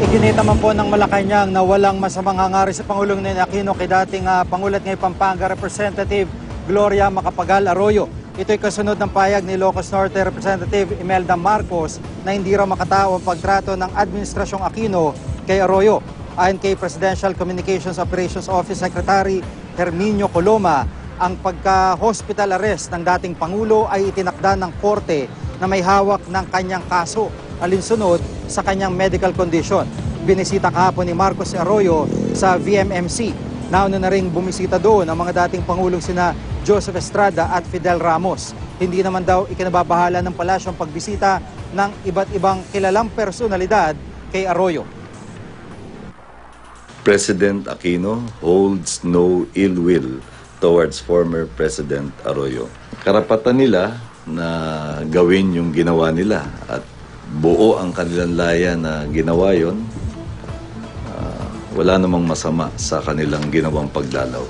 Iginit naman po ng Malacanang na walang masamang hangarin sa Pangulong Ninoy Aquino kay dating Pangulat ng Pampanga Representative Gloria Macapagal Arroyo. Ito'y kasunod ng payag ni Ilocos Norte Representative Imelda Marcos na hindi raw makatao ang pagtrato ng Administrasyong Aquino kay Arroyo. Ayon kay Presidential Communications Operations Office Secretary Herminio Coloma, ang pagka-hospital arrest ng dating Pangulo ay itinakda ng korte na may hawak ng kanyang kaso alinsunod sa kanyang medical condition. Binisita kahapon ni Marcos Arroyo sa VMMC. Nauna na ring bumisita doon ang mga dating Pangulong sina Joseph Estrada at Fidel Ramos. Hindi naman daw ikinababahala ng palasyo ang pagbisita ng iba't ibang kilalang personalidad kay Arroyo. President Aquino holds no ill will towards former President Arroyo. Karapatan nila na gawin yung ginawa nila at buo ang kanilang laya na ginawa yon. Wala namang masama sa kanilang ginawang pagdalaw.